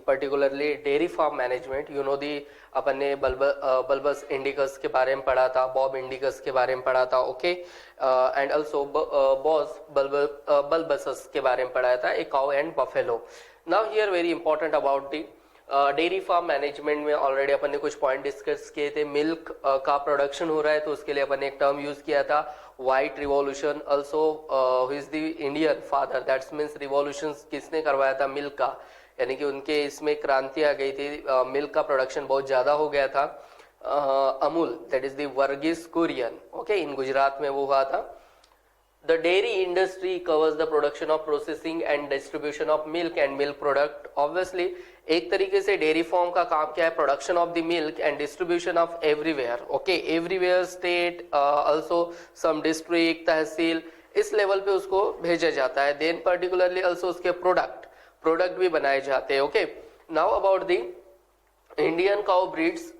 particularly dairy farm management. You know the अपन ने bulbs indicus के बारे में पढ़ा था, बॉब इंडिकस के बारे में पढ़ा था, okay, and also Bos bubalis के बारे में पढ़ाया था, a cow and buffalo. Now here very important about the dairy farm management में ऑलरेडी अपन ने कुछ पॉइंट डिस्कस किए थे. मिल्क का प्रोडक्शन हो रहा है तो उसके लिए अपन ने एक टर्म यूज किया था, white revolution. Also who is the Indian father, that's means revolution किसने करवाया था, मिल्क का, यानी कि उनके इसमें क्रांति आ गई थी, मिल्क का प्रोडक्शन बहुत ज्यादा हो गया था. Amul, that is the Verghese Kurien, okay, in Gujarat में वो हुआ था. The dairy industry covers the production of processing and distribution of milk and milk product. Obviously, एक तरीके से डेयरी फार्म का काम क्या है, production of the milk and distribution of everywhere, okay, everywhere, state, also some district, tehsil, इस level पे उसको भेजा जाता है. देन पर्टिकुलरली आल्सो उसके प्रोडक्ट भी बनाए जाते हैं, okay. Now about the Indian cow breeds,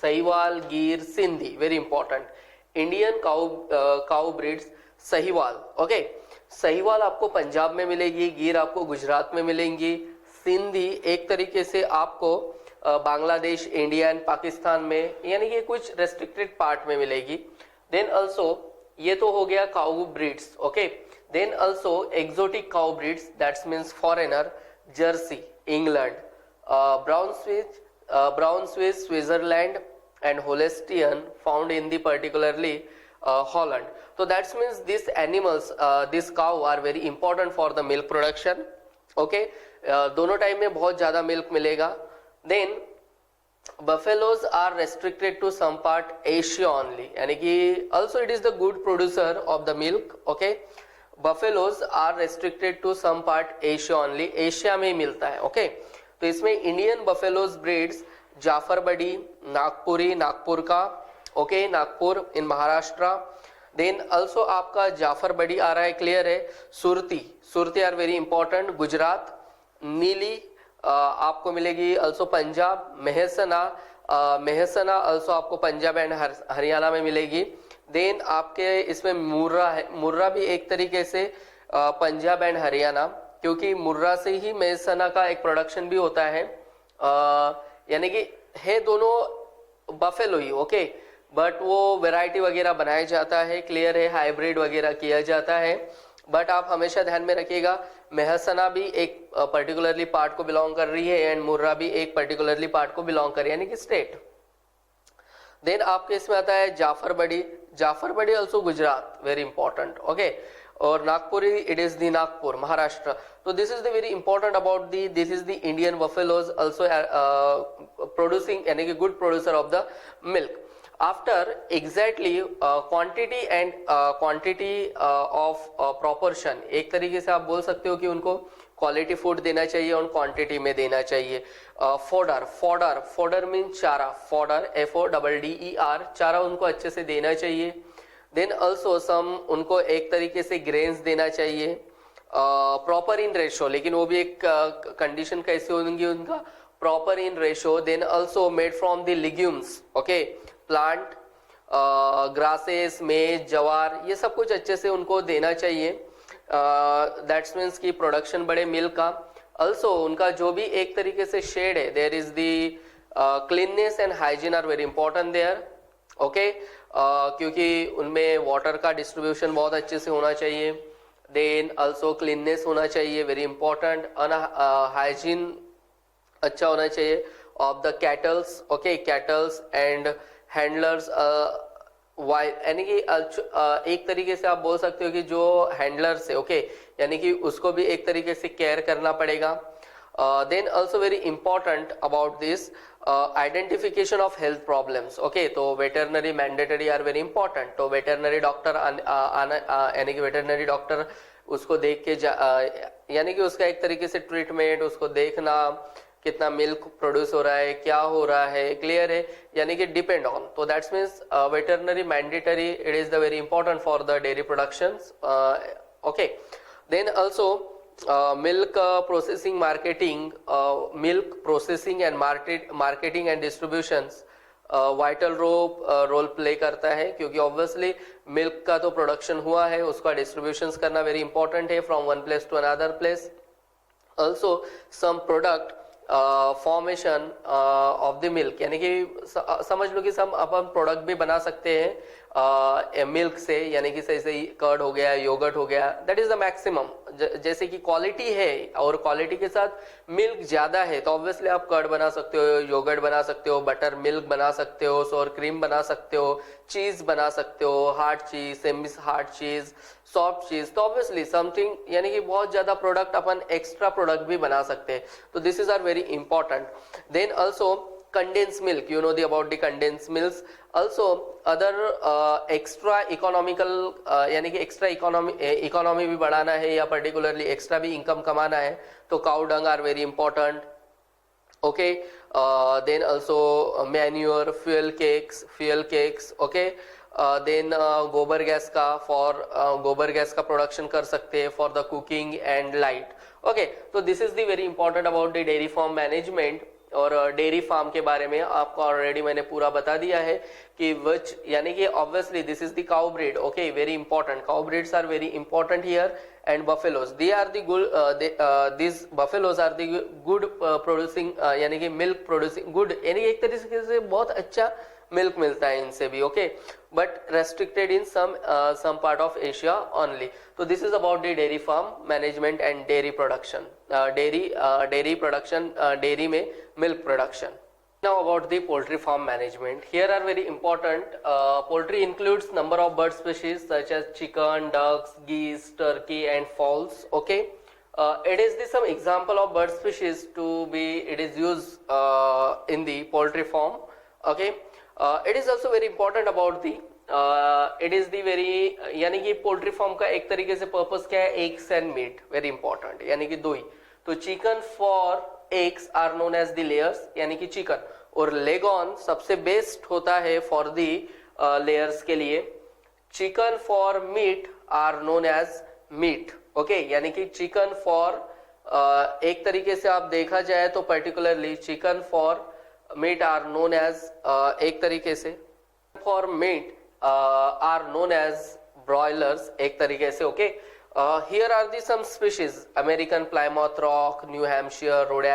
Sahiwal, Gir, Sindhi, very important. Indian cow breeds Sahiwal, okay, Sahiwal आपको पंजाब में मिलेगी, गिर आपको गुजरात में मिलेंगी, सिंधी एक तरीके से आपको बांग्लादेश, इंडिया एंड पाकिस्तान में, यानी कि कुछ रेस्ट्रिक्टेड पार्ट में मिलेगी. देन ऑल्सो ये तो हो गया cow breeds, okay. Then also exotic cow breeds, that's means foreigner, Jersey, England, Brown Swiss, Switzerland and Holstein found in the particularly Holland. So that means these animals, this cow are very important for the milk production. Okay, दोनों time में बहुत ज्यादा milk मिलेगा. Then buffaloes are restricted to some part Asia only, यानी कि also it is the good producer of the milk. Okay, buffaloes are restricted to some part Asia only, Asia में ही मिलता है. Okay, तो इसमें Indian buffaloes breeds Jafarabadi, Nagpuri, Nagpur का, okay, Nagpur in Maharashtra. Then also आपका जाफर बड़ी आ रहा है, क्लियर है. Surti are very important, Gujarat. Nili आपको मिलेगी ऑल्सो पंजाब. मेहसना ऑल्सो आपको पंजाब एंड हरियाणा में मिलेगी. देन आपके इसमें मुर्रा भी एक तरीके से पंजाब एंड हरियाणा, क्योंकि मुर्रा से ही मेहसना का एक प्रोडक्शन भी होता है, यानी कि है दोनों बफेलो ही, ओके, बट वो वैरायटी वगैरह बनाया जाता है, क्लियर है, हाइब्रिड वगैरह किया जाता है. बट आप हमेशा ध्यान में रखिएगा, मेहसना भी एक पर्टिकुलरली पार्ट को बिलोंग कर रही है एंड मुर्रा भी एक पर्टिकुलरली पार्ट को बिलोंग कर रही है, यानी कि स्टेट. देन आपके इसमें आता है Jafarabadi also Gujarat, very important, okay. और Nagpuri, it is the Nagpur, Maharashtra. तो this is the very important about the, this is the Indian buffaloes also producing, यानी कि good producer of the milk. After exactly quantity of proportion, एक तरीके से आप बोल सकते हो कि उनको क्वालिटी फूड देना चाहिए और क्वांटिटी में देना चाहिए. फॉडर मीन चारा, फॉडर FODDER, चारा उनको अच्छे से देना चाहिए. देन ऑल्सो सम उनको एक तरीके से ग्रेन्स देना चाहिए, प्रॉपर इन रेशो, लेकिन वो भी एक कंडीशन कैसे होंगी उनका, proper in ratio. Then also made from the legumes, okay, plant, grasses, maize, jowar, ये सब कुछ अच्छे से उनको देना चाहिए. दैट्स मीन्स की प्रोडक्शन बढ़े मिल्क का. ऑल्सो उनका जो भी एक तरीके से शेड है, there is the cleanliness and hygiene are very important there, okay, क्योंकि उनमें वाटर का डिस्ट्रीब्यूशन बहुत अच्छे से होना चाहिए. देन ऑल्सो क्लीननेस होना चाहिए, वेरी इंपॉर्टेंट. हाइजीन अच्छा होना चाहिए of the kettles, okay, kettles and handlers, यानी कि एक तरीके से आप बोल सकते हो कि जो हैंडलर्स है, ओके, यानी कि उसको भी एक तरीके से केयर करना पड़ेगा. Then also very important about this identification of health problems, okay. तो veterinary mandatory are very important. तो वेटरनरी डॉक्टर यानी कि वेटरनरी डॉक्टर उसको देख के यानी कि उसका एक तरीके से ट्रीटमेंट, उसको देखना, कितना मिल्क प्रोड्यूस हो रहा है, क्या हो रहा है, क्लियर है, यानी कि डिपेंड ऑन. तो that's means veterinary mandatory, it is the very important for the dairy productions, okay. Then also milk processing, marketing, milk processing and marketing and distributions vital role play करता है, क्योंकि obviously milk का तो production हुआ है, उसका distributions करना very important है from one place to another place. Also some product formation of the milk, यानी कि समझ लो कि हम अपन प्रोडक्ट भी बना सकते हैं मिल्क से, यानी कि जैसे कर्ड हो गया, योगर्ट हो गया, दैट इज द मैक्सिमम। जैसे कि क्वालिटी है और क्वालिटी के साथ मिल्क ज्यादा है तो ऑब्वियसली आप कर्ड बना सकते हो, योगर्ट बना सकते हो, बटर मिल्क बना सकते हो, सोर क्रीम बना सकते हो, चीज बना सकते हो, हार्ड चीज, सेमी हार्ड चीज, सॉफ्ट चीज। तो ऑब्वियसली समथिंग, यानी कि बहुत ज्यादा प्रोडक्ट अपन एक्स्ट्रा प्रोडक्ट भी बना सकते हैं। तो this is are very important. Then also condensed milk, you know about the condensed milks. Also other extra economical, यानी कि एक्स्ट्रा इकोनॉमी भी बढ़ाना है या पर्टिकुलरली एक्स्ट्रा भी इनकम कमाना है तो cow dung are very important. Okay, then also manure, fuel cakes, okay. Then gobar gas का, फॉर गोबर गैस का प्रोडक्शन कर सकते हैं for the cooking and light. Okay, तो this is the very important about the dairy farm management. और dairy farm के बारे में आपको ऑलरेडी मैंने पूरा बता दिया है कि विच, यानी कि obviously this is the cow breed. Okay, very important, cow breeds are very important here and buffaloes, they are the good, these buffaloes are the good producing, यानी कि मिल्क प्रोड्यूसिंग गुड, यानी एक तरीके से बहुत अच्छा मिल्क मिलता है इनसे भी। Okay, but restricted in some part of Asia only. तो this is about the dairy farm management and dairy production, dairy production, dairy में milk production. Now about the poultry farm management. Here are very important. Poultry includes number of bird species such as chicken, ducks, geese, turkey, and fowls. Okay, it is the some example of bird species to be. It is used in the poultry farm. Okay, it is also very important about the. It is the very, यानी कि poultry farm का एक तरीके से purpose क्या है, eggs and meat, very important, यानी कि दो ही। तो chicken for eggs are known as the layers, यानी कि चिकन, और लेगॉन सबसे बेस्ट होता है फॉर दी लेयर्स के लिए। Chicken for meat are known as meat. Okay, यानी कि चिकन फॉर एक तरीके से आप देखा जाए तो particularly chicken for meat are known as, एक तरीके से for meat are known as broilers, एक तरीके से। Okay, here are the some species: American Plymouth Rock, New Hampshire, Rhode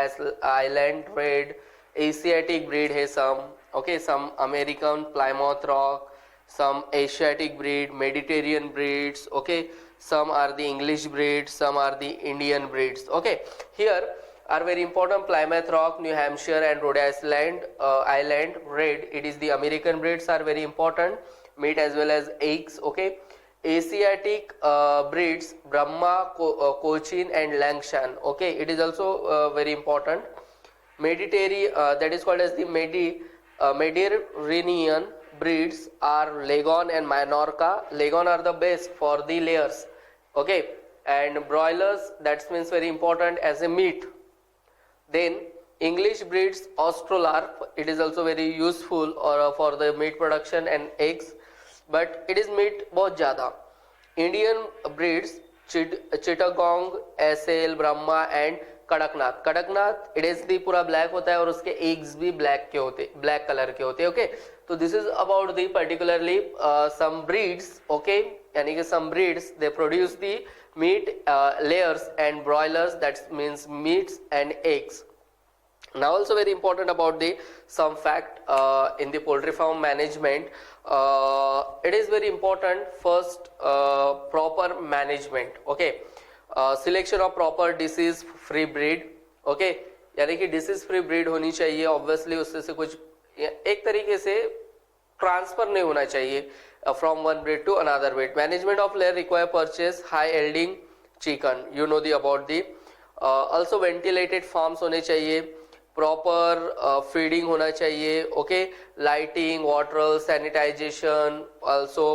Island Red, Asiatic breed है some, okay, some American Plymouth Rock, some Asiatic breed, Mediterranean breeds, okay, some are the English breeds, some are the Indian breeds. Okay, here are very important: Plymouth Rock, New Hampshire, and Rhode Island Red. It is the American breeds are very important, meat as well as eggs. Okay, Asiatic breeds Brahma, Cochin, and Langshan. Okay, it is also very important. Mediterranean, that is called as the Mediterranean breeds are Leghorn and Minorca. Leghorn are the best for the layers. Okay, and broilers, that means very important as a meat. Then English breeds Australorp. It is also very useful for the meat production and eggs, but it is meat बहुत ज़्यादा. Indian breeds Chittagong, SL, Brahma and Kadaknath. Kadaknath it is दी पूरा black होता है और उसके eggs भी black के होते, ब्लैक कलर के होते हैं. ओके, तो this is about the particularly some breeds. Okay, यानी कि some breeds they produce the meat layers and broilers, that means meats and eggs. Now also very important about the some fact in the poultry farm management. It is very important first proper management. Okay, selection of proper disease free breed. Okay, यानी कि disease free breed होनी चाहिए. Obviously उससे से कुछ एक तरीके से ट्रांसफर नहीं होना चाहिए from one breed to another breed. Management of layer require purchase high yielding chicken. You know the about the also ventilated farms होने चाहिए. प्रॉपर फीडिंग होना चाहिए. Okay, lighting, water, sanitization, also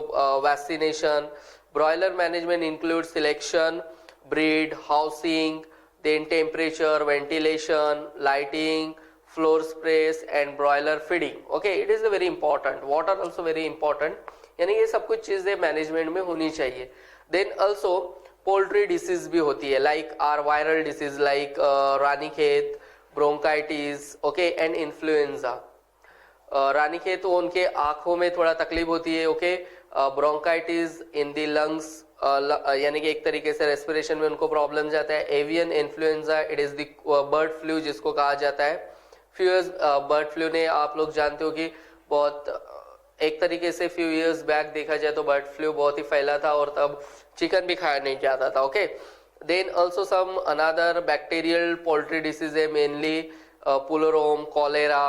vaccination. Broiler management include selection, breed, housing, then temperature, ventilation, lighting, floor space and broiler feeding. Okay, it is very important. Water also very important, यानी ये सब कुछ चीजें management में होनी चाहिए. Then also poultry disease भी होती है, like are viral disease like Ranikhet, bronchitis, okay, and influenza. Ranikhet तो उनके आंखों में थोड़ा तकलीफ होती है. ओके, ब्रोंकाइटिस इन द लंग्स, यानी कि एक तरीके से रेस्पिरेशन में उनको प्रॉब्लम जाता है। Avian influenza, it is the bird flu जिसको कहा जाता है। फ्यू इयर्स बर्ड फ्लू ने, आप लोग जानते हो कि बहुत एक तरीके से फ्यू इयर्स बैक देखा जाए तो बर्ड फ्लू बहुत ही फैला था और तब चिकन भी खाया नहीं जाता था। Okay, then also some another bacterial poultry disease है, mainly pullorum, cholera,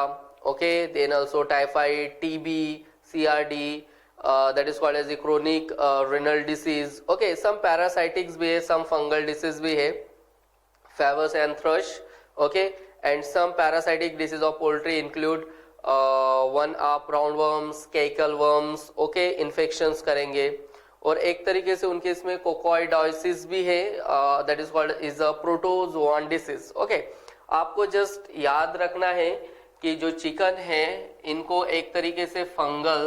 okay, then also typhoid, TB, CRD, that is called as the chronic renal disease. Okay, some parasitics भी है, some fungal disease भी है, Favus and thrush. Okay, and some parasitic disease of poultry include one-up roundworms, cacal worms. Okay, infections करेंगे। और एक तरीके से उनके इसमें कोकोइडोसिस भी है, that is called is a protozoan disease. Okay, आपको जस्ट याद रखना है कि जो चिकन है इनको एक तरीके से फंगल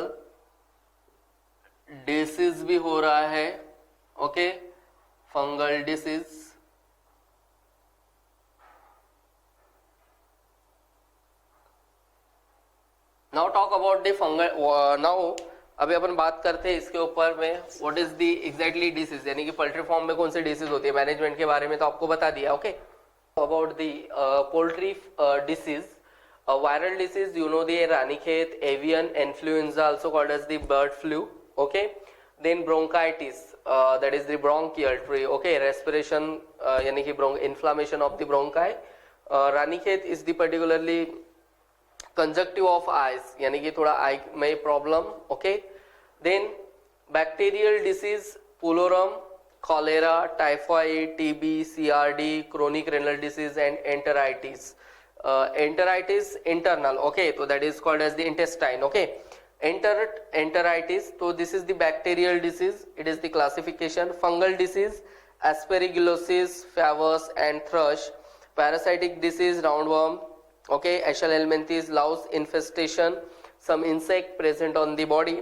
डिसीज भी हो रहा है। Okay, fungal disease. Now talk about the fungal. Now अभी अपन बात करते हैं इसके ऊपर में, what is the exactly disease, यानी कि पोल्ट्री फार्म में कौन सी डिसीज होती है। मैनेजमेंट के बारे में तो आपको बता दिया। Okay, about the poultry disease, viral disease, you know the ranikhet, avian influenza, also called as the bird flu. Okay, then bronchitis, that is the bronchial tree. Okay, respiration, यानी कि inflammation of the bronchi. Ranikhet is the particularly conjunctive of eyes, यानी कि थोड़ा eye में problem. Okay, then bacterial disease, pulorum, cholera, typhoid, TB, CRD, chronic renal disease and enteritis. Enteritis internal, okay, so that is called as the intestine. Okay, enteritis, so this is the bacterial disease, it is the classification. Fungal disease, aspergillosis, Favus and thrush. Parasitic disease, roundworm, okay, Escherichia louse infestation, some insect present on the body,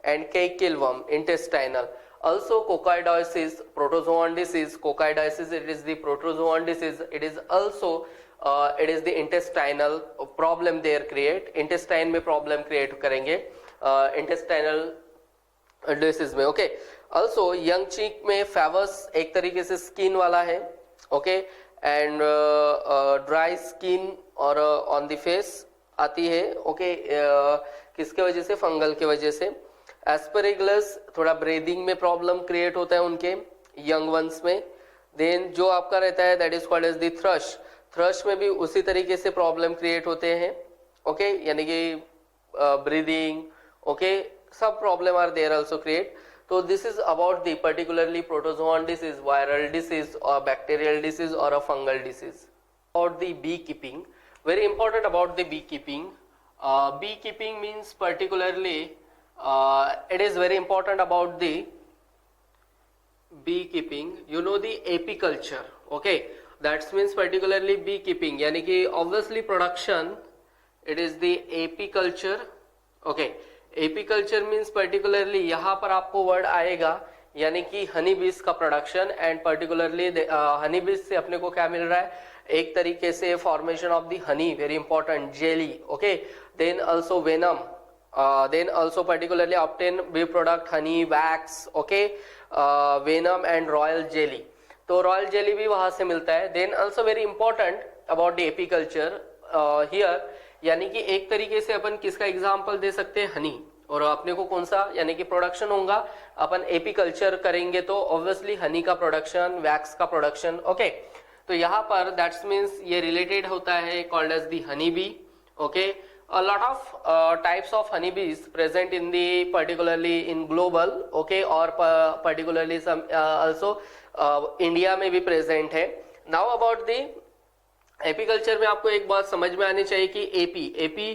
and cacal worm, intestinal. Also coccidiosis, protozoan disease. Coccidiosis, it is the protozoan disease, it is also it is the intestinal problem there create, intestine में problem create करेंगे intestinal disease में। okay, also young chick में Favus एक तरीके से skin वाला है। okay, and dry skin और on the face आती है। okay, किसके वजह से, फंगल के वजह से। एस्पेरेगुलस थोड़ा ब्रीदिंग में प्रॉब्लम क्रिएट होता है उनके यंग वंस में। देन जो आपका रहता है that is called as the thrush. Thrush में भी उसी तरीके से प्रॉब्लम क्रिएट होते हैं। ओके, यानी कि ब्रीदिंग, ओके, सब problem are there also create. तो this is about the particularly protozoan disease, viral disease और बैक्टीरियल डिसीज और अ fungal disease. About the B keeping, very important about the B keeping. Beekeeping means particularly it is very important about the beekeeping. You know the apiculture. Okay, that means particularly beekeeping, यानी कि obviously production, it is the apiculture. Okay, apiculture means particularly यहाँ पर आपको word आएगा यानी कि हनी बीज का प्रोडक्शन एंड पर्टिकुलरली हनी बीज से अपने को क्या मिल रहा है, एक तरीके से formation of the honey, very important, jelly. Okay, then also venom, then also particularly obtain bee product, honey, wax, okay, venom and royal jelly. तो royal jelly भी वहां से मिलता है। then also very important about the apiculture here, यानी कि एक तरीके से अपन किसका एग्जांपल दे सकते हैं, हनी, और अपने को कौन सा यानी कि प्रोडक्शन होगा, अपन एपीकल्चर करेंगे तो ऑब्वियसली हनी का प्रोडक्शन, वैक्स का प्रोडक्शन। ओके, तो यहाँ पर दैट्स मीन्स ये रिलेटेड होता है called as the honey bee. Okay, a lot of types of honeybees present in the particularly in global, okay, or particularly some also India में भी present है। Now about the apiculture में आपको एक बात समझ में आनी चाहिए कि AP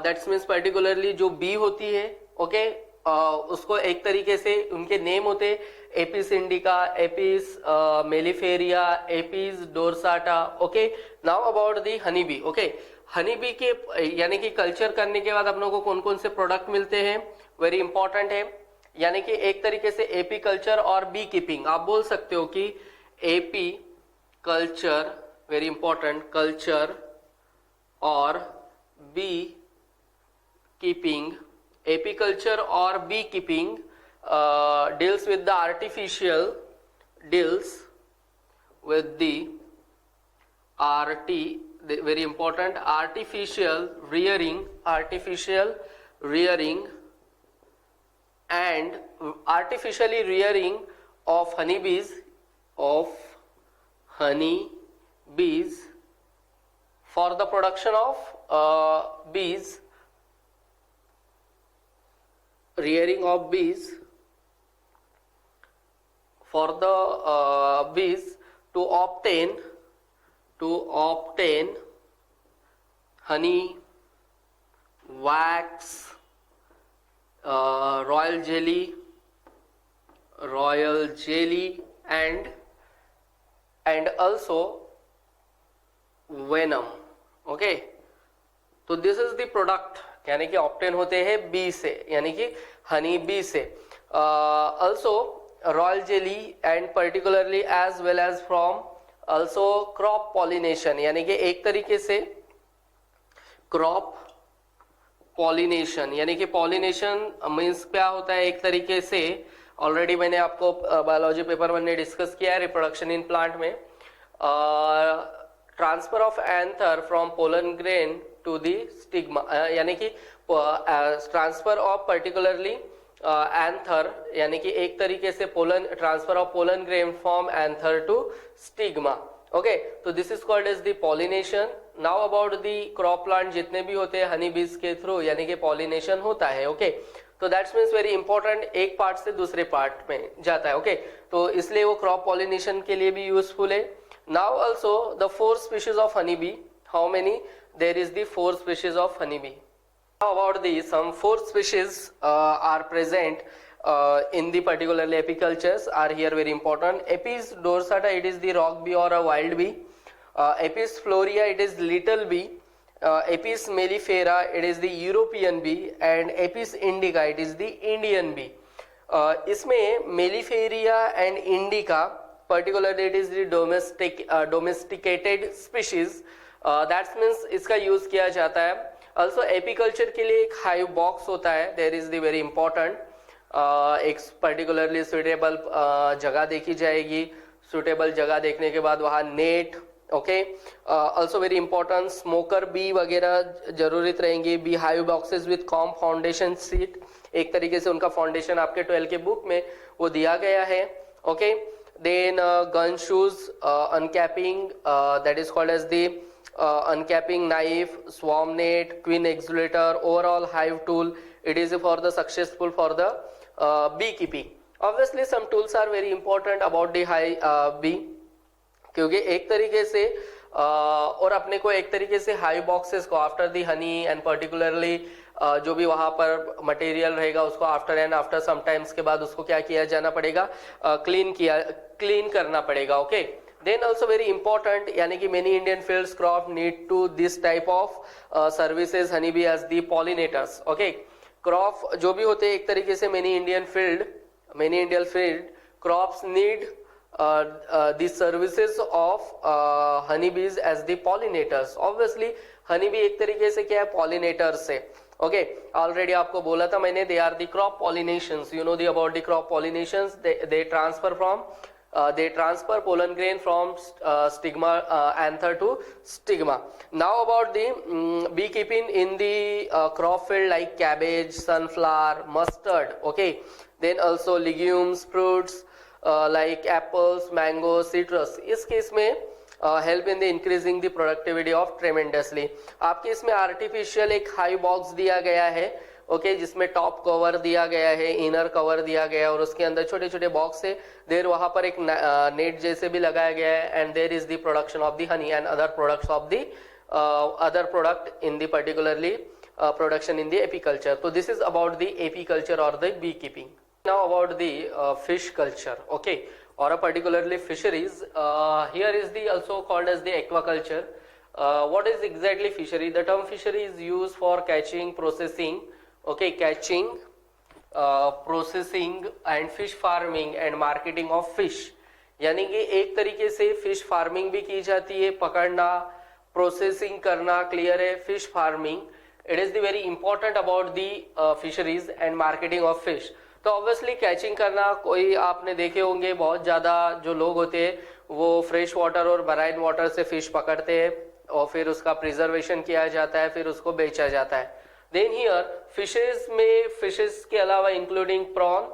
that means particularly जो बी होती है, okay, उसको एक तरीके से उनके नेम होते Apis indica, Apis mellifera, Apis dorsata. Okay, now about the honey bee. Okay, honey bee के यानी कि कल्चर करने के बाद अपनों को कौन कौन से प्रोडक्ट मिलते हैं, वेरी इंपॉर्टेंट है। यानी कि एक तरीके से एपी कल्चर और बी कीपिंग, आप बोल सकते हो कि apiculture, very important, culture और बी कीपिंग, एपीकल्चर और beekeeping deals with the artificial, deals with the very important, artificial rearing and artificially rearing of honeybees for the production of bees, rearing of bees for the bees to obtain honey, wax, royal jelly and also venom. Okay, तो this is the product, यानी कि obtain होते हैं bee से, यानी कि honey bee से. Also royal jelly and particularly as well as from also crop pollination, यानी कि एक तरीके से क्रॉप पॉलिनेशन, यानी कि पॉलिनेशन मीन्स क्या होता है एक तरीके से, ऑलरेडी मैंने आपको बायोलॉजी पेपर 1 में डिस्कस किया है रिप्रोडक्शन इन प्लांट में. Transfer of anther from pollen grain to the stigma, यानी कि ट्रांसफर ऑफ पर्टिकुलरली एंथर, यानी कि एक तरीके से pollen, transfer of pollen grain from anther to stigma. Okay, तो this is called as the pollination. Now about the crop plant जितने भी होते हैं हनी बीज के थ्रू, यानी कि पॉलिनेशन होता है. ओके, तो दैट्स मीन्स वेरी इंपॉर्टेंट, एक पार्ट से दूसरे पार्ट में जाता है. ओके, तो इसलिए वो क्रॉप पॉलिनेशन के लिए भी यूजफुल है. Now also the 4 species of honey bee, how many? There is the 4 species of honey bee. Now about the some 4 species are present in the particularly apicultures are here very important. Apis dorsata, it is the rock bee or a wild bee. Apis florea, it is little bee. Apis mellifera, it is the European bee, and Apis indica, it is the Indian bee. इसमें mellifera and indica particularly it is the domesticated species. That means इसका use किया जाता है. Also apiculture के लिए एक hive box होता है, there is the very important, एक पर्टिकुलरली सुटेबल जगह देखी जाएगी. सुटेबल जगह देखने के बाद वहाँ net, okay, also very important smoker bee वगैरह जरूरत रहेंगी. Bee hive boxes with comb foundation sheet, एक तरीके से उनका फाउंडेशन आपके 12 के बुक में वो दिया गया है. Okay, then gun shoes uncapping, that is called as the uncapping knife, swarm net, queen exulator, overall hive tool. It is for the successful for the beekeeping. Obviously some tools are very important about the hive bee, क्योंकि एक तरीके से और अपने को एक तरीके से हाइव बॉक्सेस को after the honey and particularly जो भी वहां पर मटेरियल रहेगा उसको आफ्टर सम टाइम्स के बाद उसको क्या किया जाना पड़ेगा, क्लीन करना पड़ेगा. Okay, then also very important, यानी कि many Indian fields crop need to this type of services honeybee as the pollinators. okay, crop जो भी होते हैं एक तरीके से many Indian field crops need the services of honeybees as the pollinators. obviously honeybee एक तरीके से क्या है, pollinators है. okay, already आपको बोला था मैंने, they are the crop pollinations. you know the about the crop pollinations, they transfer pollen grain from stigma anther to stigma. Now about the beekeeping in the crop field like cabbage, sunflower, mustard. okay, then also legumes, fruits like apples, mango, citrus. इस case में help in the increasing the productivity of tremendously. आपके इसमें artificial एक high box दिया गया है, okay, जिसमें top cover दिया गया है, इनर कवर दिया गया है और उसके अंदर छोटे छोटे बॉक्स है. देर वहां पर एक नेट जैसे भी लगाया गया है and there is the production of the honey and other products of the other product in the particularly production in the apiculture. तो this is about the apiculture और the B keeping. Now about the fish culture, okay, और particularly fisheries. Here is the also called as the aquaculture. What is exactly fishery? The term fishery is used for catching, processing, okay, catching, processing and fish farming and marketing of fish. यानी कि एक तरीके से fish farming भी की जाती है, पकड़ना, प्रोसेसिंग करना, क्लियर है, fish farming. It is the very important about the fisheries and marketing of fish. तो ऑब्वियसली कैचिंग करना, कोई आपने देखे होंगे बहुत ज़्यादा जो लोग होते हैं वो फ्रेश वाटर और मराइन वाटर से फिश पकड़ते हैं और फिर उसका प्रिजर्वेशन किया जाता है, फिर उसको बेचा जाता है. देन हियर फिशेज में, फिशेज के अलावा including prawn,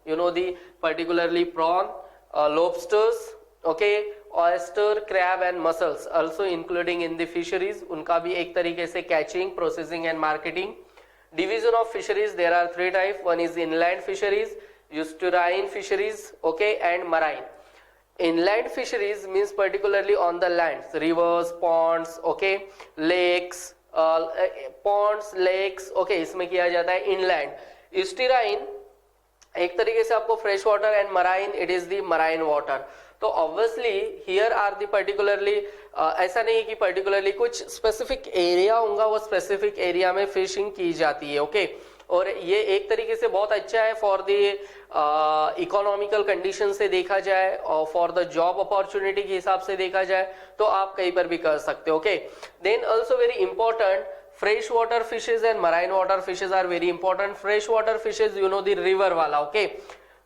you know the particularly prawn, lobsters, okay, oyster, crab and mussels also including in the fisheries. उनका भी एक तरीके से catching, processing and marketing. Division of fisheries, there are three types. One is inland fisheries, estuarine fisheries, okay, and marine. Inland fisheries means particularly on the lands, rivers, ponds, okay, lakes, ponds, lakes, okay, इसमें किया जाता है inland. Estuarine एक तरीके से आपको fresh water and marine, it is the marine water. तो obviously here are the particularly, ऐसा नहीं कि पर्टिकुलरली कुछ स्पेसिफिक एरिया होगा, वो स्पेसिफिक एरिया में फिशिंग की जाती है, ओके. और ये एक तरीके से बहुत अच्छा है फॉर द इकोनॉमिकल कंडीशन से देखा जाए और फॉर द जॉब अपॉर्चुनिटी के हिसाब से देखा जाए तो आप कहीं पर भी कर सकते हो, okay. Then also very important, fresh water fishes and marine water fishes are very important. Fresh water fishes, you know, the river wala, okay.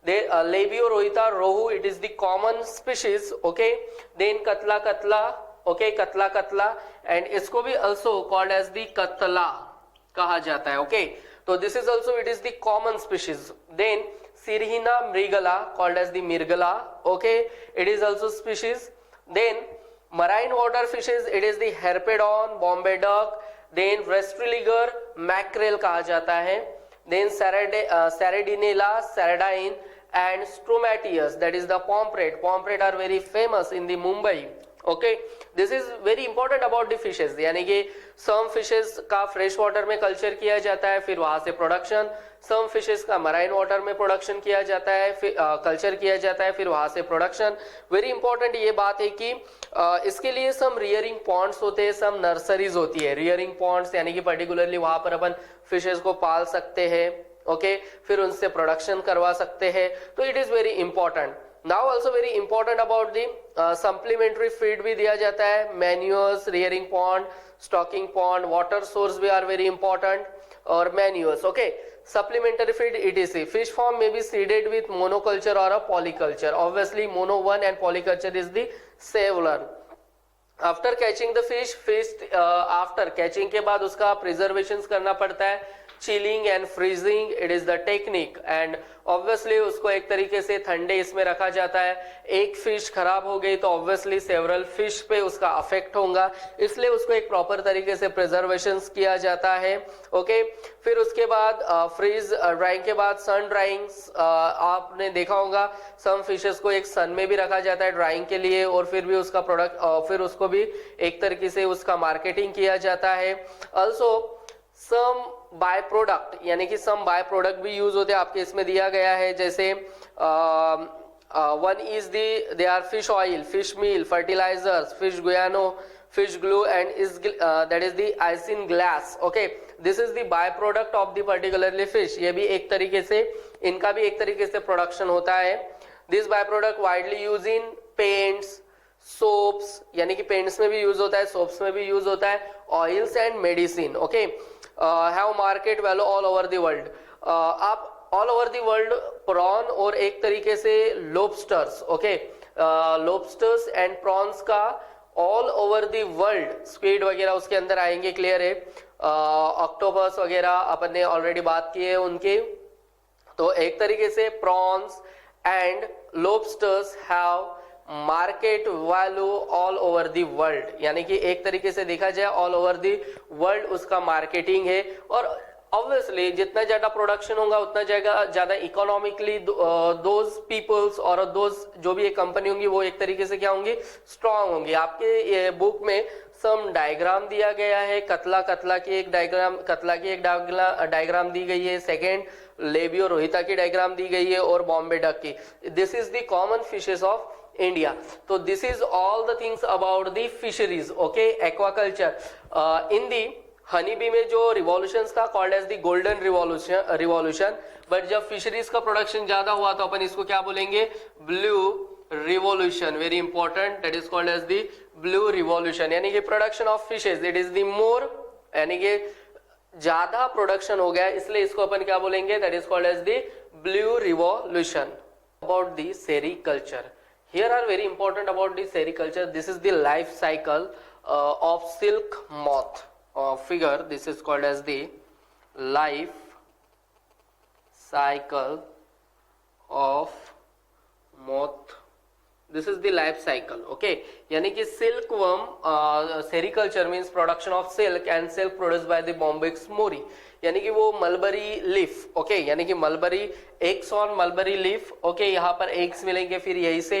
They labio rohita rohu, it is the common species, okay. Then katla, okay, katla, and isko bhi also called as the katla kaha jata hai, okay. So this is also, it is the common species. Then Sirhina mrigala, called as the mirgala, okay, it is also species. Then marine water fishes, it is the herpedon, bombay duck, then वेस्ट्रिलिगर, mackerel कहा जाता है. Then sardinella, sardine and stromateus, that is the pomfret. Pomfret are very famous in the Mumbai, okay. This is very important about the fishes, यानी कि some fishes का fresh water में culture किया जाता है, फिर वहां से प्रोडक्शन. सम फिशेज का मराइन वाटर में प्रोडक्शन किया जाता है, फिर कल्चर किया जाता है, फिर वहां से प्रोडक्शन. वेरी इंपॉर्टेंट ये बात है कि इसके लिए सम रियरिंग पॉन्ड्स होते हैं, सम नर्सरीज होती है. रियरिंग पॉन्ड्स यानी कि पर्टिकुलरली वहां पर अपन फिशेज को पाल सकते हैं, ओके, फिर उनसे प्रोडक्शन करवा सकते हैं. तो it is very important. Now also very important about the supplementary feed भी दिया जाता है. Manures, rearing pond, stocking pond, water source भी आर वेरी इंपॉर्टेंट, और manures, okay. Supplementary feed etc. Fish farm may be seeded with monoculture or a polyculture. Obviously mono one and polyculture is the similar. After catching the fish, after catching के बाद उसका preservations करना पड़ता है. Chilling and freezing, it is the technique, and obviously उसको एक तरीके से ठंडे इसमें रखा जाता है. एक फिश खराब हो गई तो obviously several fish पे उसका अफेक्ट होगा, इसलिए उसको एक प्रॉपर तरीके से प्रिजर्वेशंस किया जाता है, ओके. फिर उसके बाद फ्रीज ड्राइंग के बाद सन ड्राइंग, आपने देखा होगा सम फिशेस को एक सन में भी रखा जाता है ड्राइंग के लिए, और फिर भी उसका प्रोडक्ट, फिर उसको भी एक तरीके से उसका मार्केटिंग किया जाता है. ऑल्सो सम बाय प्रोडक्ट, यानी कि सम बाय प्रोडक्ट भी यूज होते हैं, आपके इसमें दिया गया है. जैसे one is they are fish oil, fish meal, fertilizers, fish guano, fish glue, and is that is the isinglass, okay. This is the by product of the particularly fish. ये भी एक तरीके से, इनका भी एक तरीके से प्रोडक्शन होता है. This by product widely used in paints, soaps, यानी कि पेंट्स में भी यूज होता है, सोप्स में भी यूज होता है, oils and medicine, okay. Have market value all over the world. आप all over the world prawn और एक तरीके से lobsters, okay, lobsters and prawns का all over the world, squid वगैरह उसके अंदर आएंगे, क्लियर है. ऑक्टोपस वगैरह अपन ने ऑलरेडी बात की है उनके. तो एक तरीके से prawns and lobsters have market value all over the world, यानी कि एक तरीके से देखा जाए ऑल ओवर द वर्ल्ड उसका मार्केटिंग है. और ऑब्वियसली जितना ज्यादा प्रोडक्शन होगा उतना ज्यादा इकोनॉमिकली दोज पीपल्स और दोज जो भी एक कंपनी होंगी वो एक तरीके से क्या होंगी, स्ट्रांग होंगी. आपके ये बुक में सम डायग्राम दिया गया है. कतला की एक डायग्राम दी गई है. सेकेंड लेबियो रोहिता की डायग्राम दी गई है, और बॉम्बे डक की. This is the common fishes of India. तो this is all the things about the fisheries, okay, aquaculture. In the honey bee में जो रिवॉल्यूशंस था called as the golden revolution, but जब फिशरीज का प्रोडक्शन ज्यादा हुआ तो अपन इसको क्या बोलेंगे, blue revolution. Very important, that is called as the blue revolution. यानी कि production of fishes, it is the मोर, यानी कि ज्यादा प्रोडक्शन हो गया इसलिए इसको अपन क्या बोलेंगे, that is called as the blue revolution. About the sericulture, here are very important about the sericulture. This is the life cycle of silk moth. Figure, this is called as the life cycle of moth. This is the life cycle. Okay, यानी कि silkworm sericulture means production of silk and silk produced by the Bombyx mori. यानी कि वो mulberry leaf. Okay, यानी कि mulberry eggs on mulberry leaf. Okay, यहाँ पर eggs मिलेंगे फिर यही से,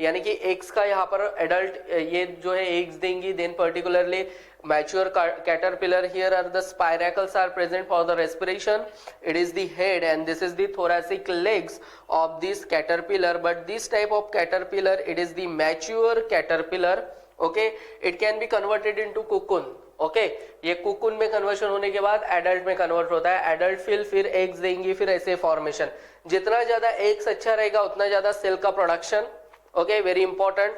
यानी कि एग्स का यहाँ पर एडल्ट ये जो है एग्स देंगी. Then particularly mature caterpillar, here are the spiracles are present for the respiration. It is the head and this is the thoracic legs of this caterpillar. But this type of caterpillar, it is the mature caterpillar. Okay, it can be converted into cocoon. Okay, ये cocoon में conversion होने के बाद adult में convert होता है. Adult फिर eggs देंगी, फिर ऐसे फॉर्मेशन. जितना ज्यादा एग्स अच्छा रहेगा उतना ज्यादा सिल्क का production. Okay, very important.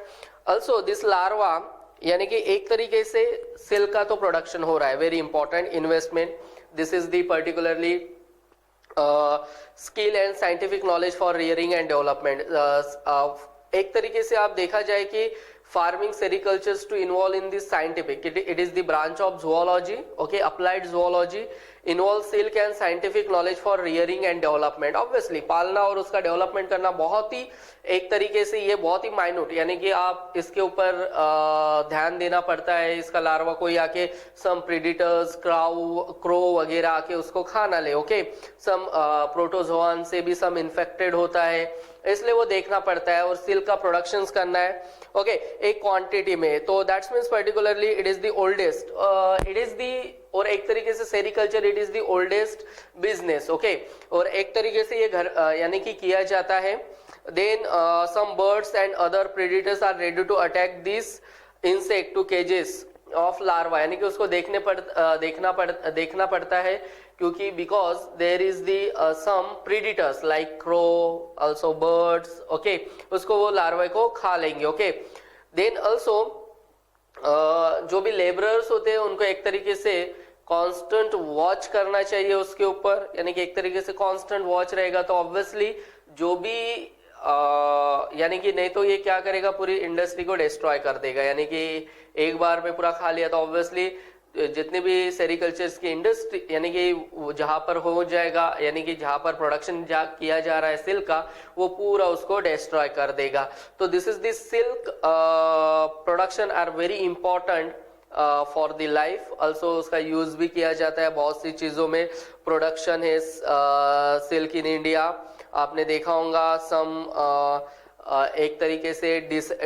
Also this larva, यानी कि एक तरीके से सिल्क का तो प्रोडक्शन हो रहा है. Very important investment. This is the particularly skill and scientific knowledge for rearing and development. एक तरीके से आप देखा जाए कि farming sericulture to involve in this scientific, it is the branch of zoology. Okay, applied zoology involves silk and scientific knowledge for rearing and development. Obviously पालना और उसका डेवलपमेंट करना बहुत ही एक तरीके से ये बहुत ही माइन्यूट, यानी कि आप इसके ऊपर ध्यान देना पड़ता है. इसका लार्वा कोई आके सम प्रेडिटर्स क्रो वगैरह आके उसको खा ना ले. ओके, सम प्रोटोजोआन से भी सम इन्फेक्टेड होता है, इसलिए वो देखना पड़ता है और सिल्क का प्रोडक्शंस करना है. ओके, एक क्वांटिटी में. तो that's means particularly it is the oldest, it is दी, और एक तरीके से sericulture it is the oldest business. Okay, और एक तरीके से ये घर यानी कि किया जाता है. Then some birds and other predators are ready to attack this insect to cages of larva, यानी कि उसको देखना पड़ता है क्योंकि because there is the some predators like crow, also birds. Okay, उसको वो लार्वा को खा लेंगे. ओके, देन ऑल्सो जो भी लेबरर्स होते हैं उनको एक तरीके से कांस्टेंट वॉच करना चाहिए उसके ऊपर, यानी कि एक तरीके से कांस्टेंट वॉच रहेगा तो ऑब्वियसली जो भी यानी कि नहीं तो ये क्या करेगा, पूरी इंडस्ट्री को डिस्ट्रॉय कर देगा. यानी कि एक बार में पूरा खा लिया तो ऑब्वियसली जितने भी सेरिकल्चर्स की इंडस्ट्री, यानी कि जहां पर हो जाएगा, यानी कि जहां पर प्रोडक्शन किया जा रहा है सिल्क का, वो पूरा उसको डिस्ट्रॉय कर देगा. तो this is this silk production are very important for the life. Also उसका यूज भी किया जाता है बहुत सी चीजों में. प्रोडक्शन है सिल्क इन इंडिया. आपने देखा होगा सम एक तरीके से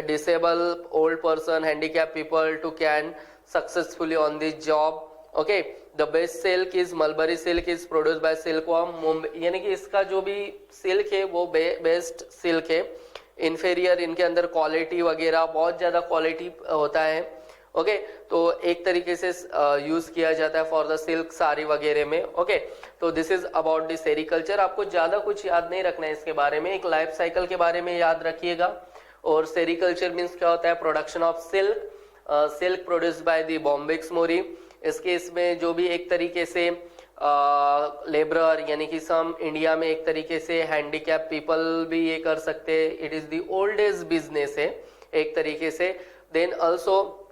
disable old person, handicap people to can successfully on this job. Okay, the best silk is mulberry silk is produced by silkworm Mumbai. यानी कि इसका जो भी सिल्क है वो बेस्ट सिल्क है. इन्फेरियर इनके अंदर क्वालिटी वगैरह बहुत ज्यादा क्वालिटी होता है. ओके, तो एक तरीके से यूज किया जाता है फॉर द सिल्क साड़ी वगैरह में. ओके, तो this is about the sericulture. आपको ज्यादा कुछ याद नहीं रखना है इसके बारे में, एक लाइफ साइकिल के बारे में याद रखिएगा. और सेरिकल्चर मीन्स क्या होता है, production of silk, silk produced by the bombyx mori. इसके इसमें जो भी एक तरीके से लेबरर, यानी कि सम इंडिया में एक तरीके से हैंडीकैप पीपल भी ये कर सकते हैं. It is the oldest business है एक तरीके से. Then also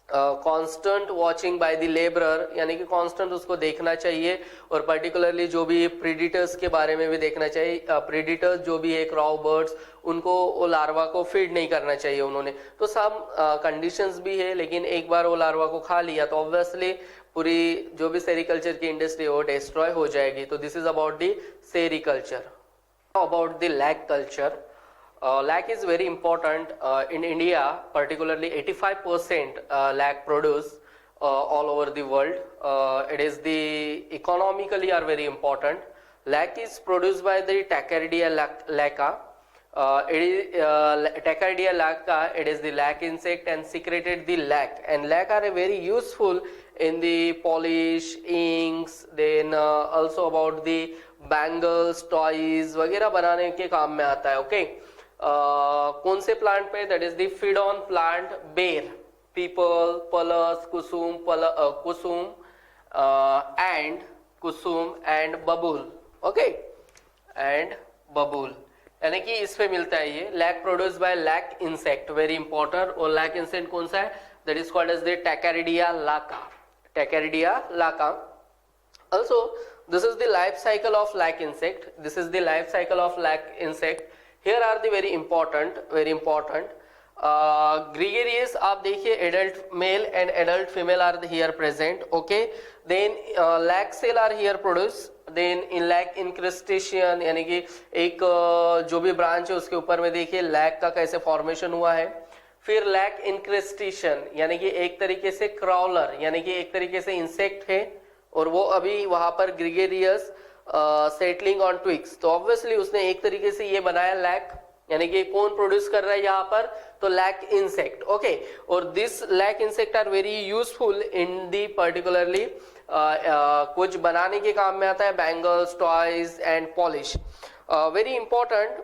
constant watching by the labourer, यानी कि कांस्टेंट उसको देखना चाहिए. और पर्टिकुलरली जो भी प्रीडिटर्स के बारे में भी देखना चाहिए. प्रीडिटर्स जो भी है क्रॉव बर्ड्स, उनको वो लार्वा को फीड नहीं करना चाहिए उन्होंने. तो सब कंडीशंस भी है, लेकिन एक बार वो लार्वा को खा लिया तो ऑब्वियसली पूरी जो भी सेरिकल्चर की इंडस्ट्री है वो डिस्ट्रॉय हो जाएगी. तो this is about the sericulture. About the lac culture. Lac is very important in India, particularly 85% lac produce all over the world. It is the economically are very important. Lac is produced by the Tacardia laca. Tacardia laca, it is the lac insect and secreted the lac, and lac are very useful in the polish, inks, then also about the bangles, toys वगैरह बनाने के काम में आता है. Okay, कौन से plant पे, that is the feed on plant, ber, peepal, palas, kusum and babool. Okay, and babool, यानी कि इसमें मिलता है ये lac produce by lac insect, very important. और लैक इंसेक्ट कौन सा है? That is called as the tachardia lacca, tachardia lacca. Also, this is the life cycle of lac insect. This is the life cycle of lac insect. Here are the very important. Gregarious, आप देखिए adult male and adult female are here present. Okay. Then lac cell are here produced. Then in lac incrustation, यानी कि एक जो भी branch है उसके ऊपर में देखिए लैक का कैसे फॉर्मेशन हुआ है। फिर लैक इंक्रेस्टेशन, यानी कि एक तरीके से क्रॉलर, यानी कि एक तरीके से इंसेक्ट है और वो अभी वहां पर ग्रिगेरियस सेटलिंग ऑन ट्विग्स, तो ऑब्वियसली उसने एक तरीके से ये बनाया लैक, यानी कि कौन प्रोड्यूस कर रहा है यहाँ पर? तो लैक इंसेक्ट। ओके, और this lac insect are very useful in the particularly कुछ बनाने के काम में आता है, bangles, toys and polish. Very important,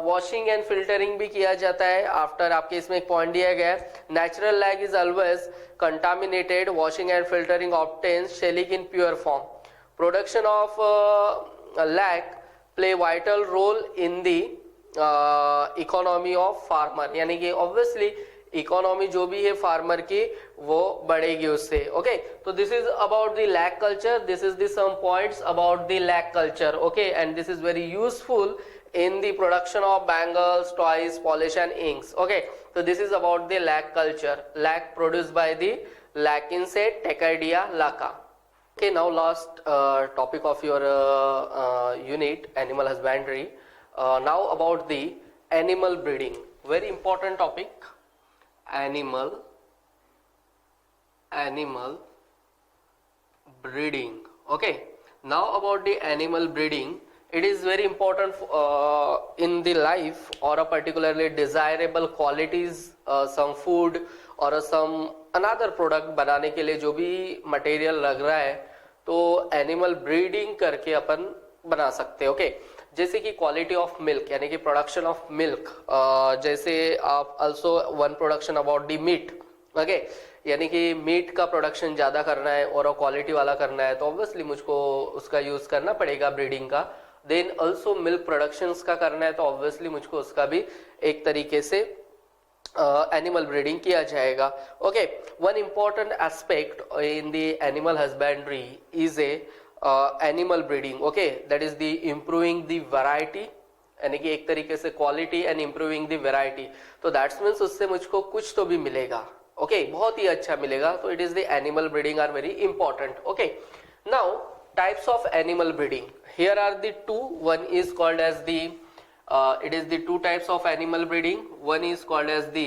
washing and filtering भी किया जाता है। आफ्टर आपके इसमें एक पॉइंट दिया गया है, natural lac is always contaminated, washing and filtering obtains shelling in pure form. Production of lac play vital role in the economy of farmer, यानी कि obviously इकोनॉमी जो भी है फार्मर की वो बढ़ेगी उससे। ओके, तो this is about the lac culture, this is the some points about the lac culture. Okay, and this is very useful in the production of bangles, toys, polish and inks. Okay, so this is about the lac culture, lac produced by the lac insect Tacardia laca. Okay, now last topic of your unit, animal husbandry. Now about the animal breeding, very important topic, animal breeding. Okay, now about the animal breeding, it is very important in the life or a particularly desirable qualities, some food or some another product बनाने के लिए जो भी material लग रहा है तो animal breeding करके अपन बना सकते हैं। ओके, जैसे कि क्वालिटी ऑफ मिल्क, यानी कि प्रोडक्शन ऑफ मिल्क, जैसे आप also one production about the meat. Okay, यानी कि मीट का प्रोडक्शन ज़्यादा करना है और क्वालिटी वाला करना है तो ऑब्वियसली मुझको उसका यूज़ करना पड़ेगा ब्रीडिंग का। देन ऑल्सो मिल्क प्रोडक्शंस का करना है तो ऑब्वियसली मुझको उसका भी एक तरीके से एनिमल ब्रीडिंग किया जाएगा। Okay, one important aspect in the animal husbandry is a animal breeding. Okay, that is the improving the variety, यानी कि एक तरीके से quality and improving the variety, तो दैट्स मीन्स उससे मुझको कुछ तो भी मिलेगा। ओके, बहुत ही अच्छा मिलेगा, तो it is the animal breeding are very important. Okay, now types of animal breeding, here are the two, one is called as the it is the two types of animal breeding, one is called as the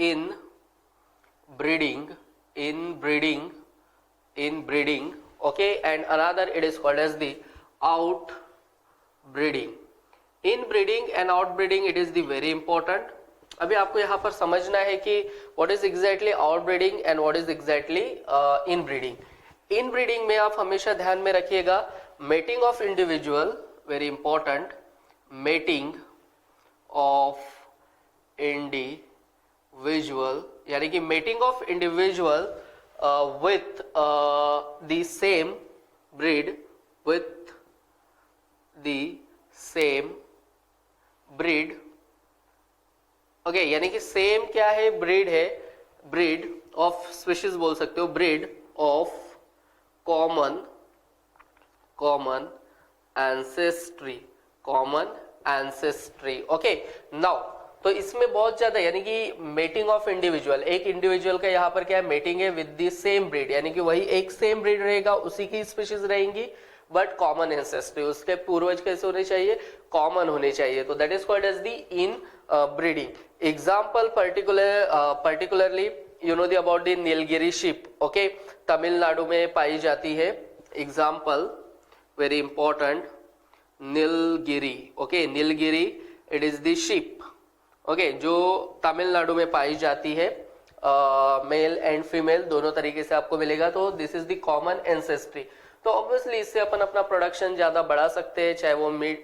in breeding, okay, and another it is called as the out breeding. In breeding and out breeding it is the very important. अभी आपको यहाँ पर समझना है कि what is exactly out breeding and what is exactly in breeding. In breeding में आप हमेशा ध्यान में रखिएगा mating of individual, very important, mating of individual, यानी कि mating of individual with the same breed, with the same breed. Okay, यानी कि सेम क्या है? ब्रीड है, ब्रीड ऑफ स्पीशीज बोल सकते हो, breed of common ancestry. Okay, now तो इसमें बहुत ज्यादा, यानी कि मेटिंग ऑफ इंडिविजुअल, एक इंडिविजुअल का यहाँ पर क्या है? मेटिंग है विद द सेम ब्रीड, यानी कि वही एक सेम ब्रीड रहेगा, उसी की स्पीशीज रहेंगी बट कॉमन एंसेस्ट्री, उसके पूर्वज कैसे होने चाहिए? कॉमन होने चाहिए, तो that is called as the inbreeding. Example particularly you know about the Nilgiri sheep, okay, Tamil Nadu में पाई जाती है। Example very important, Nilgiri. Okay, Nilgiri it is the sheep, okay, जो तमिलनाडु में पाई जाती है, मेल एंड फीमेल दोनों तरीके से आपको मिलेगा, तो this is the common ancestry. तो ऑब्वियसली इससे अपन अपना प्रोडक्शन ज्यादा बढ़ा सकते हैं, चाहे वो मीट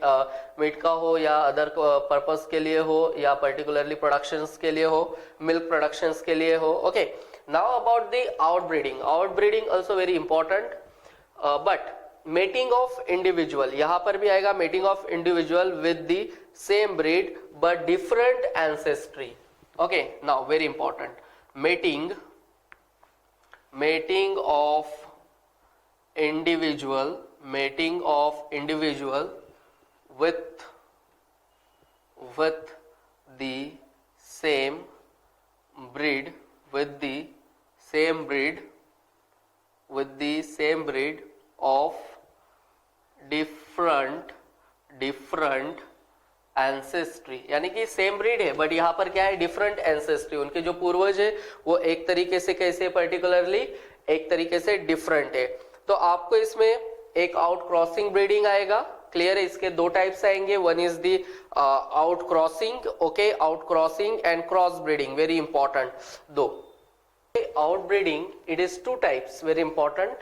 का हो या अदर पर्पस के लिए हो या पर्टिकुलरली प्रोडक्शंस के लिए हो, मिल्क प्रोडक्शंस के लिए हो। Okay, now about the out breeding, out breeding also very important, but mating of individual, यहां पर भी आएगा mating of individual with the same breed but different ancestry. Okay, now very important, mating of individual with the same breed of different ancestry, यानी कि same breed है but यहाँ पर क्या है, डिफरेंट एंसेस्ट्री. उनके जो पूर्वज है वो एक तरीके से कैसे, पर्टिकुलरली एक तरीके से डिफरेंट है. तो आपको इसमें एक आउट क्रॉसिंग ब्रीडिंग आएगा. क्लियर है, इसके दो टाइप्स आएंगे. One is the out crossing, okay, out crossing and cross breeding, very important. दो outbreeding, it is two types, very important.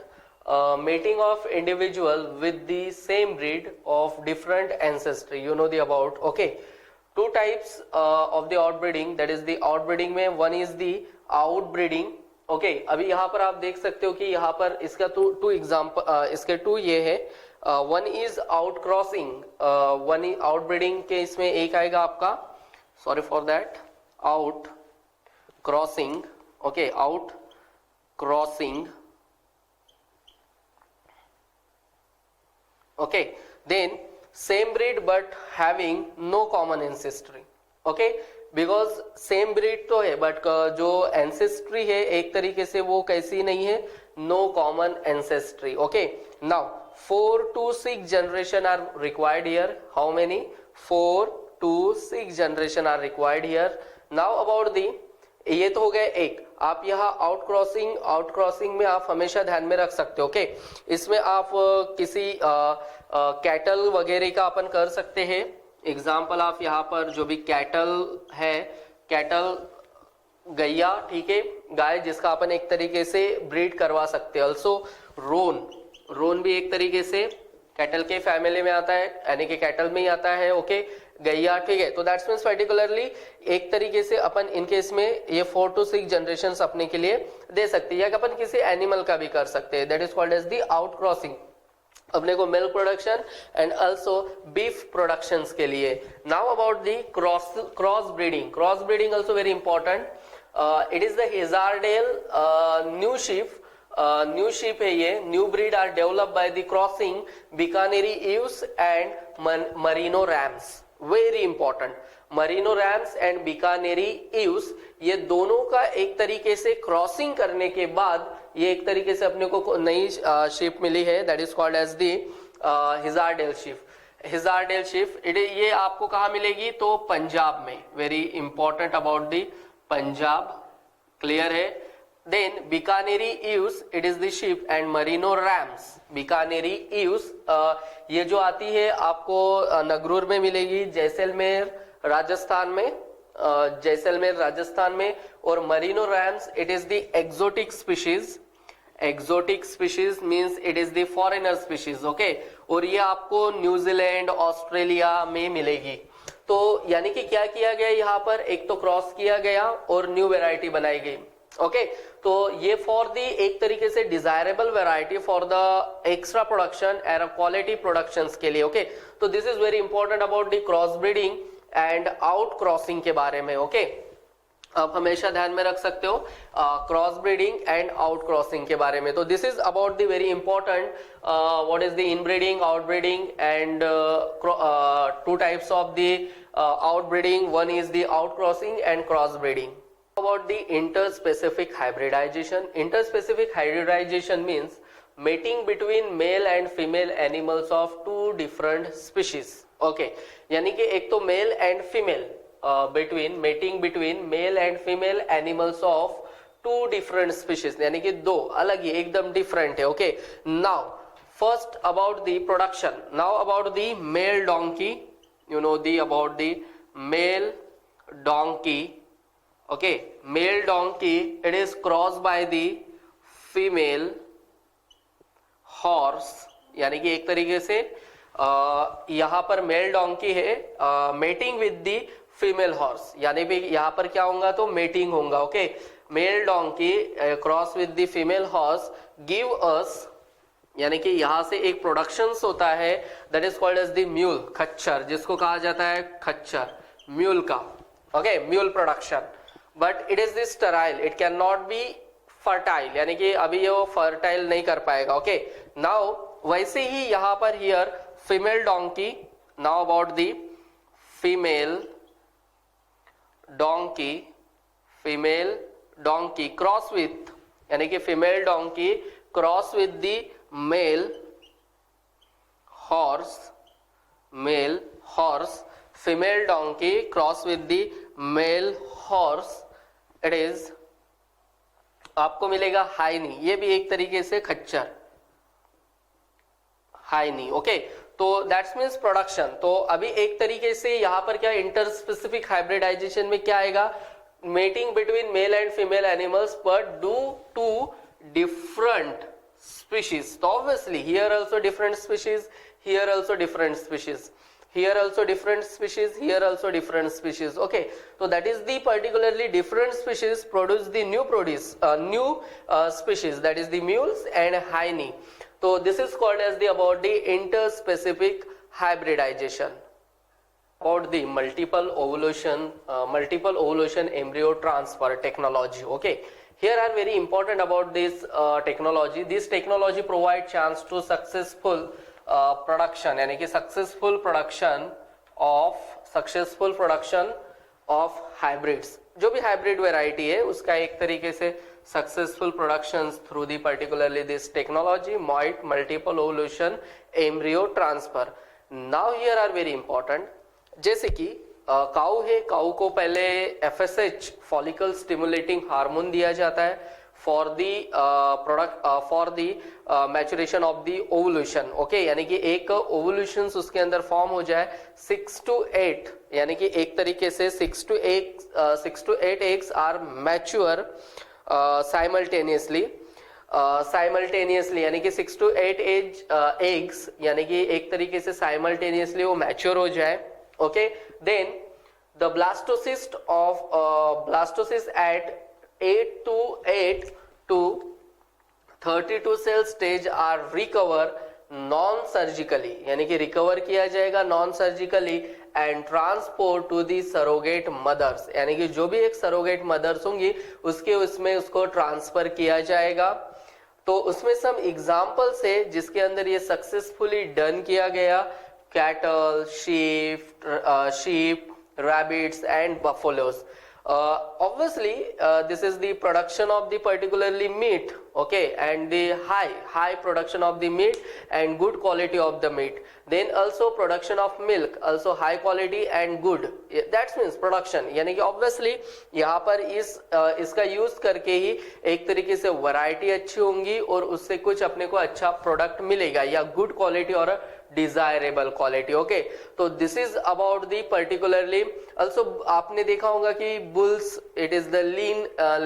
Mating of individual with the same breed of different ancestry, you know the about, okay. Two types of the outbreeding, that is the outbreeding में one is the outbreeding, okay. अभी यहाँ पर आप देख सकते हो कि यहाँ पर इसका टू एग्जाम्पल, इसके टू ये है. One is out crossing, one outbreeding के इसमें एक आएगा आपका, sorry for that, out crossing, okay, out crossing, okay. Then same breed but having no common ancestry, okay, because same breed तो है but जो ancestry है एक तरीके से वो कैसी नहीं है, no common ancestry, okay. Now 4 to 6 generation are required here. How many? 4 to 6 generation are required here. Now about the, ये तो हो गया एक. आप यहाँ आउट क्रॉसिंग में आप हमेशा ध्यान में रख सकते हो, ओके. इसमें आप किसी कैटल वगैरह का अपन कर सकते हैं. एग्जाम्पल आप यहाँ पर जो भी कैटल है, कैटल गैया, ठीक है, गाय, जिसका अपन एक तरीके से ब्रीड करवा सकते हैं. ऑल्सो रोन भी एक तरीके से कैटल के फैमिली में आता है, यानी कि कैटल में ही आता है, ओके. गैया, ठीक है. तो दैट्स मीन्स पर्टिकुलरली एक तरीके से अपन इनके इसमें ये 4 to 6 जनरेशन अपने के लिए दे सकते हैं, या अपन किसी एनिमल का भी कर सकते हैं. That is called as the out crossing. अपने को milk production and also beef production के लिए. Now about the cross breeding also very important. It is the Hissardale new sheep है ये. New breed are developed by the crossing Bikaneri ewes and merino rams. Very important, merino rams and Bikaneri ewes, ये दोनों का एक तरीके से क्रॉसिंग करने के बाद ये एक तरीके से अपने को नई शीप मिली है. That is called as the Hissardale sheep. ये आपको कहाँ मिलेगी, तो पंजाब में. Very important about the Punjab, clear है. Then Bikanery ewes, it is the sheep, and Merino rams. Bikanery ewes ये जो आती है आपको नगरूर में मिलेगी, जैसलमेर राजस्थान में, और Merino rams, it is the exotic species. Exotic species means it is the foreigner species, okay. और ये आपको न्यूजीलैंड, ऑस्ट्रेलिया में मिलेगी. तो यानी कि क्या किया गया यहाँ पर, एक तो क्रॉस किया गया और न्यू वेराइटी बनाई गई, ओके. तो ये फॉर दी एक तरीके से desirable variety for the extra production and quality productions के लिए, ओके. तो this is very important about the cross breeding and out crossing के बारे में, ओके. आप हमेशा ध्यान में रख सकते हो cross breeding and out crossing के बारे में. तो this is about the very important what is the inbreeding, outbreeding and two types of the outbreeding. One is the out crossing and cross breeding. About the interspecific hybridization. Interspecific hybridization means mating between male and female animals of two different species. Okay, यानी कि एक तो mail and female, mating between male and female animals of two different species, यानी कि दो अलग ही एकदम different है, okay. Now first about the production. Now about the male donkey, you know about the male donkey. Okay, male donkey, it is crossed by the female horse, यानी कि एक तरीके से यहाँ पर मेल डोंकी है mating with the female horse, यानी भी यहाँ पर क्या होगा, तो मेटिंग होगा, okay. Male donkey cross with the female horse give us यानी कि यहां से एक प्रोडक्शन होता है, that is called as the mule, खच्चर, जिसको कहा जाता है खच्चर, म्यूल का, okay, mule production. But it is this sterile, it can not be fertile, यानी कि अभी ये वो फर्टाइल नहीं कर पाएगा, ओके। नाउ वैसे ही यहां पर here female donkey, now about the female donkey, female donkey cross with, यानी कि female donkey cross with the male horse, male horse, female donkey cross with the male horse, it is, आपको मिलेगा hinny, ये भी एक तरीके से खच्चर, हाइनी, ओके। तो दैट्स मीन्स प्रोडक्शन। तो अभी एक तरीके से यहां पर क्या इंटर स्पेसिफिक हाइब्रिडाइजेशन में क्या आएगा, mating between male and female animals but do two different species. तो obviously here also different species, here also different species, here also different species, here also different species, okay. So that is the particularly different species produce the new species, that is the mules and hyena. So this is called as the about the interspecific hybridization. About the multiple ovulation embryo transfer technology, okay. Here are very important about this technology. This technology provide chance to successful production, यानी कि successful production of hybrids, जो भी hybrid variety है उसका एक तरीके से successful production through the particularly this technology MOET multiple ovulation embryo transfer. Now here are very important, जैसे कि काऊ है, काऊ को पहले FSH फॉलिकल स्टिमुलेटिंग हार्मोन दिया जाता है for the product for the maturation of the ovulation, okay. यानी कि एक ओवुलेशन उसके अंदर फॉर्म हो जाए 6 to 8, यानी कि एक तरीके से 6 to 8 eggs are mature simultaneously, यानी कि 6 to 8 एग्स यानी कि एक तरीके से साइमल्टेनियसली वो मैच्योर हो जाए, okay. Then the blastocysts at 8 to 32 cell stage are recover non surgically, यानी कि रिकवर किया जाएगा non surgically and transport to the surrogate mothers, यानी कि जो भी एक सरोगेट मदर्स होंगी उसके उसमें उसको ट्रांसफर किया जाएगा। तो उसमें सब एग्जाम्पल्स है जिसके अंदर ये सक्सेसफुली डन किया गया, cattle, sheep, rabbits and buffaloes. Obviously this is the production of the particularly meat, okay, and the high production of the meat and good quality of the meat, then also production of milk also high quality and good, that means production, यानी कि obviously यहाँ पर इसका use करके ही एक तरीके से variety अच्छी होंगी और उससे कुछ अपने को अच्छा प्रोडक्ट मिलेगा या गुड क्वालिटी और डिजायरेबल क्वालिटी, ओके। तो this is about the particularly also आपने देखा होगा कि bulls, it is the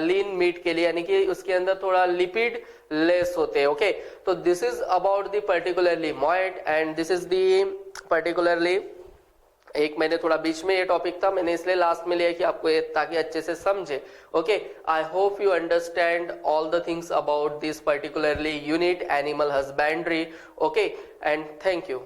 lean meat के लिए, यानी कि उसके अंदर थोड़ा लिपिड लेस होते हैं, ओके। तो this is about the particularly Moët and this is the particularly, एक मैंने थोड़ा बीच में ये टॉपिक था, मैंने इसलिए लास्ट में लिया कि आपको ये ताकि अच्छे से समझे, okay. I hope you understand all the things about this particularly unit animal husbandry, okay, and thank you.